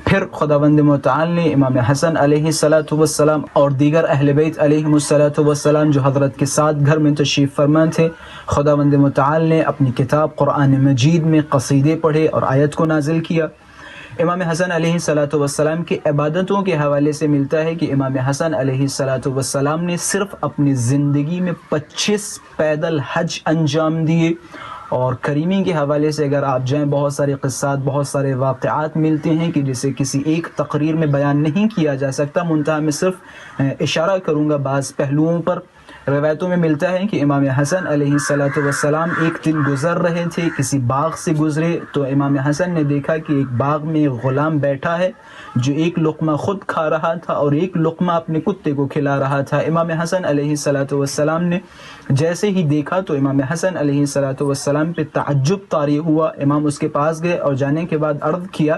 پھر خداوند متعال نے امام حسن علیہ السلام اور دیگر اہل بیت علیہ السلام جو حضرت کے ساتھ گھر میں تشریف فرما تھے، خداوند متعال نے اپنی کتاب قرآن مجید میں قصیدے پڑھے اور آیت کو نازل کیا۔ امام حسن علیہ السلام کی عبادتوں کے حوالے سے ملتا ہے کہ امام حسن علیہ السلام نے صرف اپنی زندگی میں 25 پیدل حج انجام دیے۔ اور کریمی کے حوالے سے اگر آپ جائیں، بہت سارے قصات، بہت سارے واقعات ملتے ہیں کہ جسے کسی ایک تقریر میں بیان نہیں کیا جا سکتا، منتہا میں صرف اشارہ کروں گا بعض پہلوؤں پر۔ روایتوں میں ملتا ہے کہ امام حسن علیہ السلام ایک دن گزر رہے تھے، کسی باغ سے گزرے تو امام حسن نے دیکھا کہ ایک باغ میں ایک غلام بیٹھا ہے جو ایک لقمہ خود کھا رہا تھا اور ایک لقمہ اپنے کتے کو کھلا رہا تھا۔ امام حسن علیہ السلام نے جیسے ہی دیکھا تو امام حسن علیہ السلام پہ تعجب طاری ہوا۔ امام اس کے پاس گئے اور جانے کے بعد عرض کیا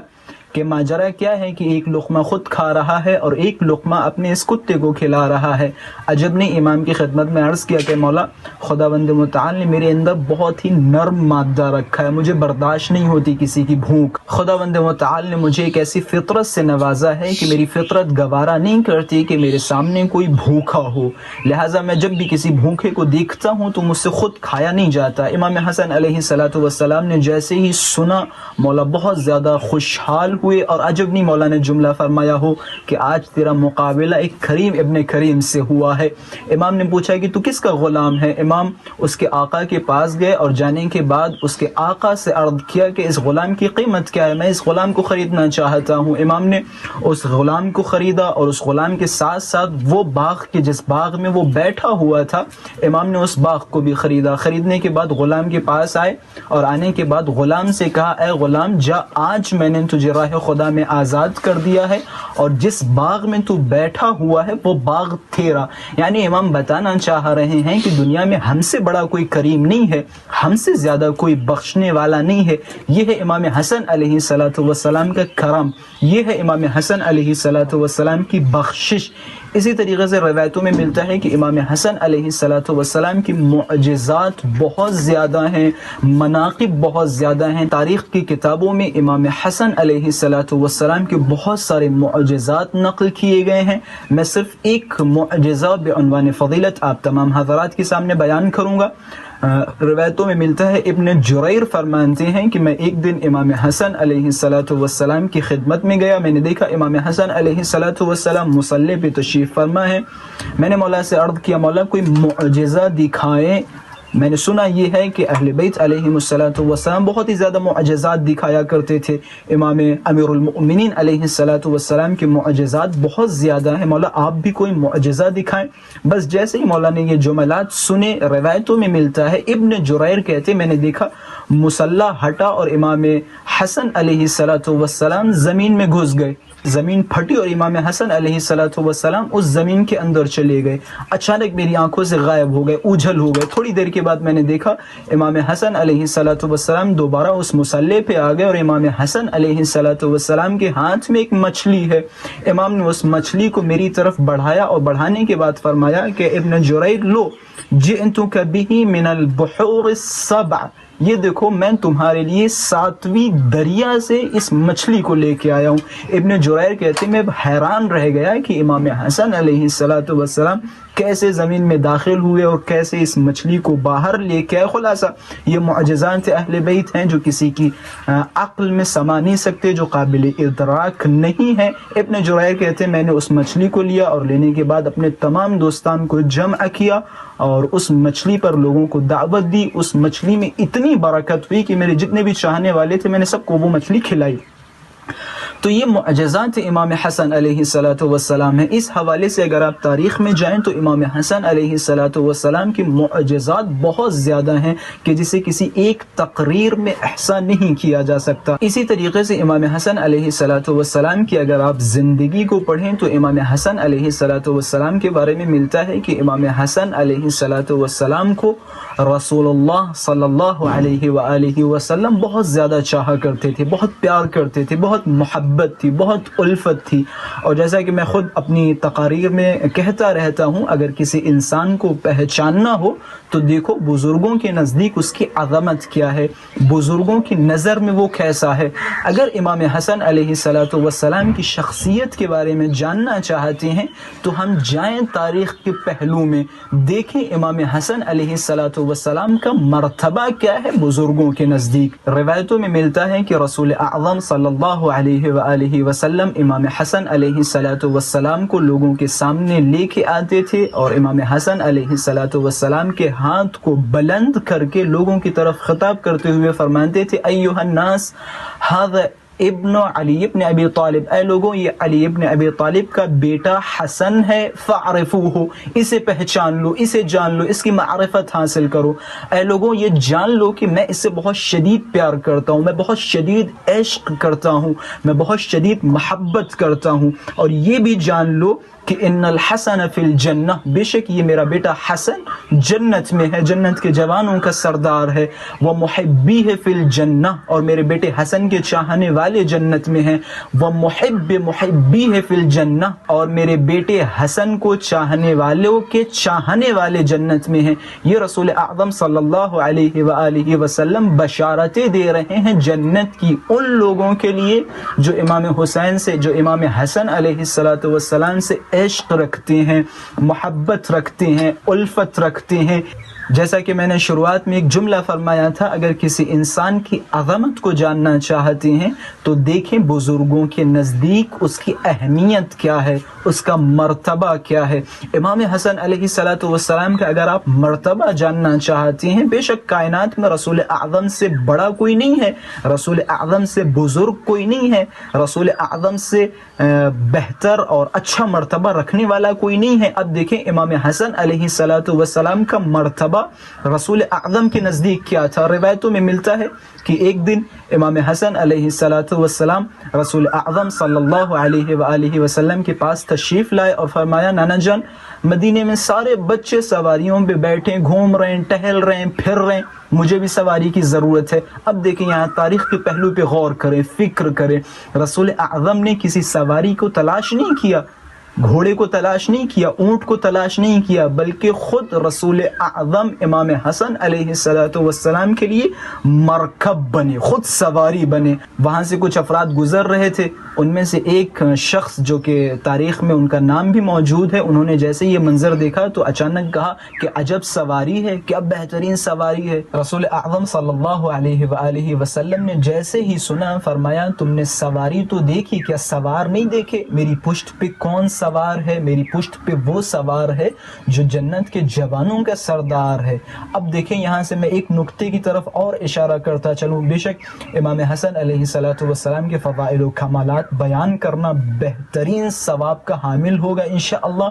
کہ ماجرا کیا ہے کہ ایک لقمہ خود کھا رہا ہے اور ایک لقمہ اپنے اس کتے کو کھلا رہا ہے۔ عجب نے امام کی خدمت میں عرض کیا کہ مولا، خداوند متعال نے میرے اندر بہت ہی نرم مادہ رکھا ہے، مجھے برداشت نہیں ہوتی کسی کی بھوک۔ خداوند متعال نے مجھے ایک ایسی فطرت سے نوازا ہے کہ میری فطرت گوارا نہیں کرتی کہ میرے سامنے کوئی بھوکا ہو، لہٰذا میں جب بھی کسی بھوکے کو دیکھتا ہوں تو مجھ سے خود کھایا نہیں جاتا۔ امام حسن علیہ السلام نے جیسے ہی سنا، مولا بہت زیادہ خوشحال ہوئے، اور عجب نہیں مولا نے جملہ فرمایا ہو کہ آج تیرا مقابلہ ایک کریم ابن کریم سے ہوا ہے۔ امام نے پوچھا کہ تو کس کا غلام ہے؟ امام اس کے آقا کے پاس گئے اور جانے کے بعد اس کے آقا سے عرض کیا کہ اس غلام کی قیمت کیا ہے، میں اس غلام کو خریدنا چاہتا ہوں۔ امام نے اس غلام کو خریدا اور اس غلام کے ساتھ ساتھ وہ باغ کے جس باغ میں وہ بیٹھا ہوا تھا، امام نے اس باغ کو بھی خریدا۔ خریدنے کے بعد غلام کے پاس آئے اور آنے کے بعد غلام سے کہا، اے غلام جا، آج میں نے تجھے راہ خدا میں آزاد کر دیا ہے اور جس باغ میں تو بیٹھا ہوا ہے وہ باغ تیرا۔ یعنی امام بتانا چاہ رہے ہیں کہ دنیا میں ہم سے بڑا کوئی کریم نہیں ہے، ہم سے زیادہ کوئی بخشنے والا نہیں ہے۔ یہ ہے امام حسن علیہ السلام کا کرم، یہ ہے امام حسن علیہ السلام کی بخشش۔ اسی طریقے سے روایتوں میں ملتا ہے کہ امام حسن علیہ السلام کی معجزات بہت زیادہ ہیں، مناقب بہت زیادہ ہیں۔ تاریخ کی کتابوں میں امام حسن علیہ السلام کے بہت سارے معجزات نقل کیے گئے ہیں۔ میں صرف ایک معجزہ بعنوان فضیلت آپ تمام حضرات کے سامنے بیان کروں گا۔ روایتوں میں ملتا ہے، ابن جریر فرماتے ہیں کہ میں ایک دن امام حسن علیہ السلام کی خدمت میں گیا، میں نے دیکھا امام حسن علیہ السلام مصلی پہ تشریف فرما ہے۔ میں نے مولا سے عرض کیا، مولا کوئی معجزہ دکھائیں۔ میں نے سنا یہ ہے کہ اہل بیت علیہ السلام بہت ہی زیادہ معجزات دکھایا کرتے تھے۔ امام امیر المؤمنین علیہ السلام کے معجزات بہت زیادہ ہیں، مولا آپ بھی کوئی معجزہ دکھائیں۔ بس جیسے ہی مولا نے یہ جملات سنے، روایتوں میں ملتا ہے ابن جریر کہتے میں نے دیکھا مصلی ہٹا اور امام حسن علیہ السلام زمین میں گھس گئے، زمین پھٹی اور امام حسن علیہ السلام اس زمین کے اندر چلے گئے، اچانک میری آنکھوں سے غائب ہو گئے، اوجھل ہو گئے۔ تھوڑی دیر کے بعد میں نے دیکھا امام حسن علیہ السلام دوبارہ اس مصلی پہ آ گئے اور امام حسن علیہ السلام کے ہاتھ میں ایک مچھلی ہے۔ امام نے اس مچھلی کو میری طرف بڑھایا اور بڑھانے کے بعد فرمایا کہ ابن جریر لو جئتک بہ من البحور السبع، یہ دیکھو میں تمہارے لیے 7ویں دریا سے اس مچھلی کو لے کے آیا ہوں۔ ابن جریر کہتے میں حیران رہ گیا کہ امام حسن علیہ السلام کیسے زمین میں داخل ہوئے اور کیسے اس مچھلی کو باہر لے کے آئے. خلاصہ یہ معجزات اہل بیت ہیں جو کسی کی عقل میں سما نہیں سکتے, جو قابل ادراک نہیں ہیں. ابن جریر کہتے ہیں میں نے اس مچھلی کو لیا اور لینے کے بعد اپنے تمام دوستان کو جمع کیا اور اس مچھلی پر لوگوں کو دعوت دی. اس مچھلی میں اتنی برکت ہوئی کہ میرے جتنے بھی چاہنے والے تھے میں نے سب کو وہ مچھلی کھلائی. تو یہ معجزات امام حسن علیہ السلام ہیں. اس حوالے سے اگر آپ تاریخ میں جائیں تو امام حسن علیہ السلام کی معجزات بہت زیادہ ہیں کہ جسے کسی ایک تقریر میں احصا نہیں کیا جا سکتا. اسی طریقے سے امام حسن علیہ السلام کی اگر آپ زندگی کو پڑھیں تو امام حسن علیہ السلام کے بارے میں ملتا ہے کہ امام حسن علیہ السلام کو رسول اللہ صلی اللہ علیہ وآلہ وسلم بہت زیادہ چاہا کرتے تھے, بہت پیار کرتے تھے, بہت محبت تھی, بہت الفت تھی. اور جیسا کہ میں خود اپنی تقاریر میں کہتا رہتا ہوں, اگر کسی انسان کو پہچاننا ہو تو دیکھو بزرگوں کے نزدیک اس کی عظمت کیا ہے, بزرگوں کی نظر میں وہ کیسا ہے. اگر امام حسن علیہ السلام کی شخصیت کے بارے میں جاننا چاہتے ہیں تو ہم جائیں تاریخ کے پہلو میں, دیکھیں امام حسن علیہ السلام کا مرتبہ کیا ہے بزرگوں کے نزدیک. روایتوں میں ملتا ہے کہ رسول اعظم صلی اللہ علیہ وآلہ وسلم امام حسن علیہ السلام کو لوگوں کے سامنے لے کے آتے تھے اور امام حسن علیہ السلام کے ہاتھ کو بلند کر کے لوگوں کی طرف خطاب کرتے ہوئے فرماتے تھے ایھا الناس ھذا ابن علی ابن ابی طالب, اے لوگوں یہ علی ابن ابی طالب کا بیٹا حسن ہے, فاعرفوہ, اسے پہچان لو, اسے جان لو, اس کی معرفت حاصل کرو. اے لوگوں یہ جان لو کہ میں اس سے بہت شدید پیار کرتا ہوں, میں بہت شدید عشق کرتا ہوں, میں بہت شدید محبت کرتا ہوں. اور یہ بھی جان لو کہ ان الحسن فی الجنہ, بے شک یہ میرا بیٹا حسن جنت میں ہے, جنت کے جوانوں کا سردار ہے. ومحبیہ فی الجنہ, اور میرے بیٹے حسن کے چاہنے والے جنت میں ہیں. ومحب محبیہ فی الجنہ, اور میرے بیٹے حسن کو چاہنے والوں کے چاہنے والے جنت میں ہیں. یہ رسول اعظم صلی اللہ علیہ وآلہ وسلم بشارتیں دے رہے ہیں جنت کی ان لوگوں کے لیے جو امام حسین سے, جو امام حسن علیہ السلام سے عشق رکھتے ہیں, محبت رکھتے ہیں, الفت رکھتے ہیں. جیسا کہ میں نے شروعات میں ایک جملہ فرمایا تھا, اگر کسی انسان کی عظمت کو جاننا چاہتے ہیں تو دیکھیں بزرگوں کے نزدیک اس کی اہمیت کیا ہے, اس کا مرتبہ کیا ہے. امام حسن علیہ السلام کا اگر آپ مرتبہ جاننا چاہتے ہیں, بے شک کائنات میں رسول اعظم سے بڑا کوئی نہیں ہے, رسول اعظم سے بزرگ کوئی نہیں ہے, رسول اعظم سے بہتر اور اچھا مرتبہ رکھنے والا کوئی نہیں ہے. اب دیکھیں امام حسن علیہ السلام کا مرتبہ رسول اعظم کے نزدیک کیا تھا. روایتوں میں ملتا ہے کہ ایک دن امام حسن علیہ السلام رسول اعظم صلی اللہ علیہ وآلہ وسلم کے پاس تشریف لائے اور فرمایا نانا جان مدینے میں سارے بچے سواریوں پہ بیٹھے, گھوم رہے ہیں, ٹہل رہے ہیں, پھر رہے ہیں, مجھے بھی سواری کی ضرورت ہے. اب دیکھیں یہاں تاریخ کے پہلو پہ غور کریں, فکر کریں. رسول اعظم نے کسی سواری کو تلاش نہیں کیا, گھوڑے کو تلاش نہیں کیا, اونٹ کو تلاش نہیں کیا, بلکہ خود رسول اعظم امام حسن علیہ السلام کے لیے مرکب بنے, خود سواری بنے. وہاں سے کچھ افراد گزر رہے تھے, ان میں سے ایک شخص جو کہ تاریخ میں ان کا نام بھی موجود ہے, انہوں نے جیسے یہ منظر دیکھا تو اچانک کہا کہ عجب سواری ہے, کیا بہترین سواری ہے. رسول اعظم صلی اللہ علیہ وآلہ وسلم نے جیسے ہی سنا فرمایا تم نے سواری تو دیکھی, کیا سوار نہیں دیکھے؟ میری پشت پہ کون سوار ہے؟ میری پشت پہ وہ سوار ہے جو جنت کے جوانوں کا سردار ہے. اب دیکھیں یہاں سے میں ایک نقطے کی طرف اور اشارہ کرتا چلوں. بے شک امام حسن علیہ السلام کے فضائل و کمالات بیان کرنا بہترین ثواب کا حامل ہوگا انشاءاللہ.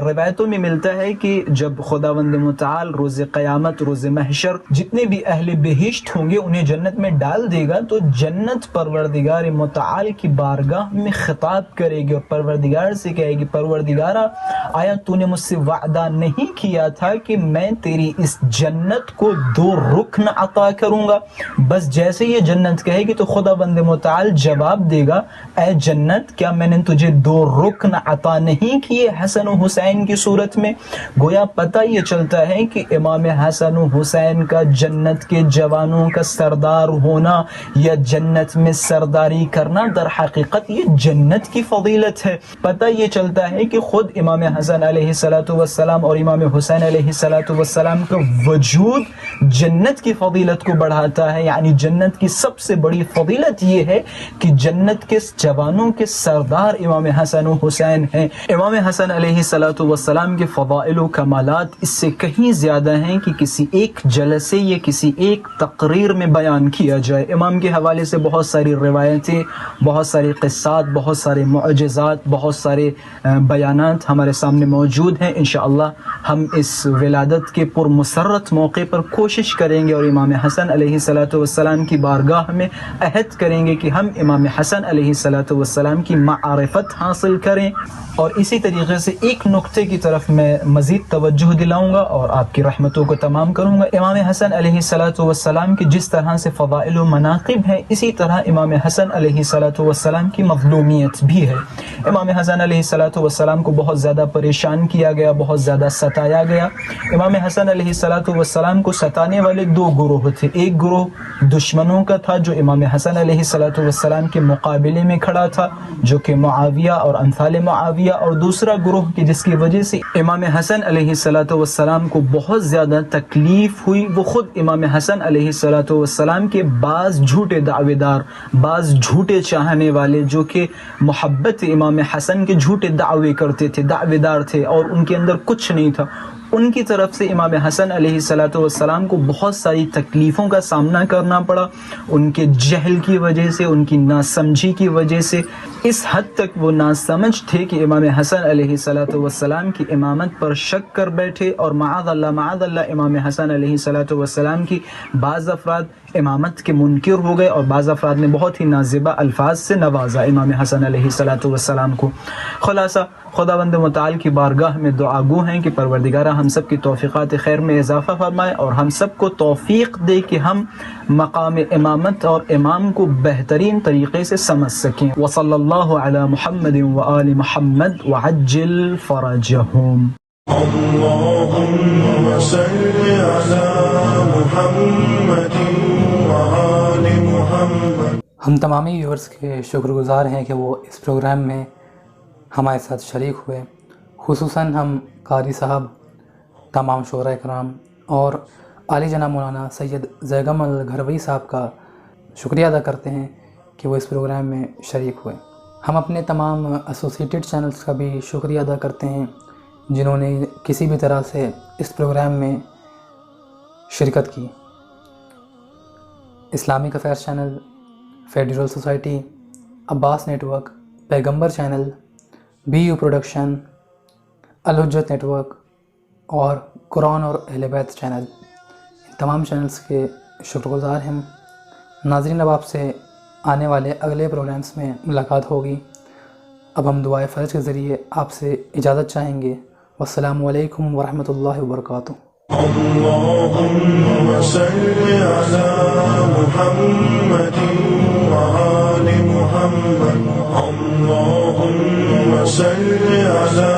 روایتوں میں ملتا ہے کہ جب خداوند متعال روز قیامت, روز محشر جتنے بھی اہل بہشت ہوں گے انہیں جنت میں ڈال دے گا تو جنت پروردگار متعال کی بارگاہ میں خطاب کرے گی اور پروردگار سے کہے گی پروردگارا آیا تو نے مجھ سے وعدہ نہیں کیا تھا کہ میں تیری اس جنت کو 2 رکن عطا کروں گا؟ بس جیسے یہ جنت کہے گی تو خداوند متعال جواب دے گا اے جنت کیا میں نے تجھے 2 رکن عطا نہیں کیے حسن و حسین کی صورت میں؟ گویا پتہ یہ چلتا ہے کہ امام حسن و حسین کا جنت کے جوانوں کا سردار ہونا یا جنت میں سرداری کرنا در حقیقت یہ جنت کی فضیلت ہے. پتہ یہ چلتا ہے کہ خود امام حسن علیہ السلام اور امام حسین علیہ السلام کا وجود جنت کی فضیلت کو بڑھاتا ہے. یعنی جنت کی سب سے بڑی فضیلت یہ ہے کہ جنت کے جوانوں کے سردار امام حسن و حسین ہیں. امام حسن علیہ السلام کے فضائل و کمالات اس سے کہیں زیادہ ہیں کہ کسی ایک جلسے یا کسی ایک تقریر میں بیان کیا جائے. امام کے حوالے سے بہت ساری روایتیں، بہت سارے قصات، بہت سارے معجزات، بہت سارے بیانات ہمارے سامنے موجود ہیں. انشاءاللہ ہم اس ولادت کے پرمسرت موقع پر کوشش کریں گے اور امام حسن علیہ السلام کی بارگاہ میں عہد کریں گے کہ ہم امام حسن علیہ السلام کی معرفت حاصل کریں. اور اسی طریقے سے ایک نقطے کی طرف میں مزید توجہ دلاؤں گا اور آپ کی رحمتوں کو تمام کروں گا. امام حسن علیہ السلام کی جس طرح سے فضائل و مناقب ہیں، اسی طرح امام حسن علیہ السلام کی مظلومیت بھی ہے. امام حسن علیہ السلام کو بہت زیادہ پریشان کیا گیا، بہت زیادہ ستایا گیا. امام حسن علیہ السلام کو ستانے والے دو گروہ تھے. ایک گروہ دشمنوں کا تھا جو امام حسن علیہ السلام کے مقابلے میں کھڑا تھا، جو کہ معاویہ اور امثال معاویہ. اور دوسرا گروہ کی جس کی وجہ سے امام حسن علیہ السلام کو بہت زیادہ تکلیف ہوئی، وہ خود امام حسن علیہ السلام کے بعض جھوٹے دعوے دار، بعض جھوٹے چاہنے والے جو کہ محبت امام حسن کے جھوٹے دعوے کرتے تھے، دعوے دار تھے اور ان کے اندر کچھ نہیں تھا. ان کی طرف سے امام حسن علیہ السلام کو بہت ساری تکلیفوں کا سامنا کرنا پڑا، ان کے جہل کی وجہ سے، ان کی ناسمجھی کی وجہ سے. اس حد تک وہ ناسمجھ تھے کہ امام حسن علیہ السلام کی امامت پر شک کر بیٹھے اور معاذ اللہ امام حسن علیہ السلام کی بعض افراد امامت کے منکر ہو گئے اور بعض افراد نے بہت ہی نازیبا الفاظ سے نوازا امام حسن علیہ السلام کو. خلاصہ خداوند متعال کی بارگاہ میں دعا گو ہیں کہ پروردگارہ ہم سب کی توفیقات خیر میں اضافہ فرمائے اور ہم سب کو توفیق دے کہ ہم مقام امامت اور امام کو بہترین طریقے سے سمجھ سکیں. وصلی اللہ علی محمد وآل محمد وعجل فرجہم. اللهم صل على محمد وآل محمد. ہم تمامی ویورز کے شکر گزار ہیں کہ وہ اس پروگرام میں ہمارے ساتھ شریک ہوئے. خصوصاً ہم قاری صاحب، تمام شعراء کرام اور عالی جناب مولانا سید زیگم الگھروی صاحب کا شکریہ ادا کرتے ہیں کہ وہ اس پروگرام میں شریک ہوئے. ہم اپنے تمام ایسوسیٹڈ چینلز کا بھی شکریہ ادا کرتے ہیں جنہوں نے کسی بھی طرح سے اس پروگرام میں شرکت کی. Islamic affairs channel, federal society, Abbas network, پیغمبر چینل، بی یو پروڈکشن، الحجت نیٹ ورک اور قرآن اور اہل بیت چینل، ان تمام چینلز کے شکر گزار ہیں. ناظرین، اب آپ سے آنے والے اگلے پروگرامز میں ملاقات ہوگی. اب ہم دعائے فرج کے ذریعے آپ سے اجازت چاہیں گے. والسلام علیکم ورحمۃ اللہ وبرکاتہ. اللهم صل على محمد وآل محمد. اللهم صل على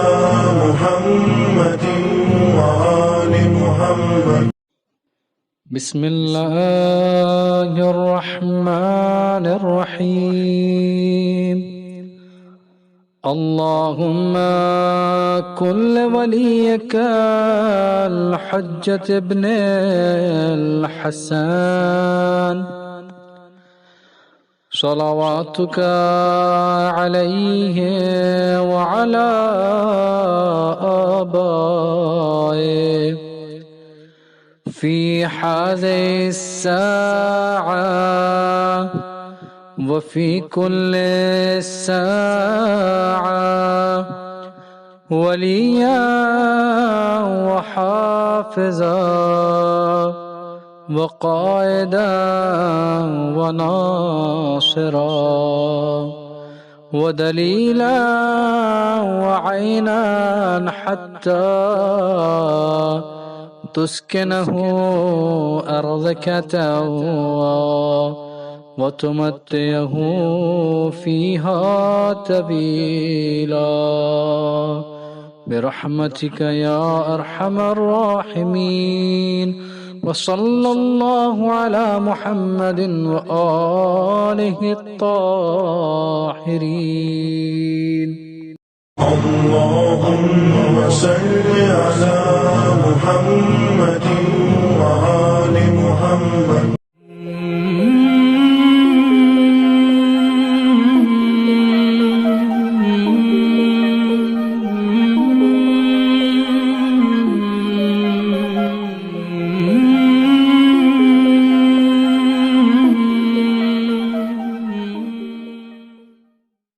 محمد وآل محمد. بسم اللہ الرحمن الرحیم. اللهم كل وليك الحجة ابن الحسن صلواتك عليه وعلى آبائه في هذه الساعة وفي كل ساعة وليا وحافظا وقائدا وناصرا ودليلا وعينا حتى تسكنه أرضك توا وتمتعه فيها طويلا برحمتك يا أرحم الراحمين. وصلى الله على محمد وآله الطاهرين. اللهم صل على محمد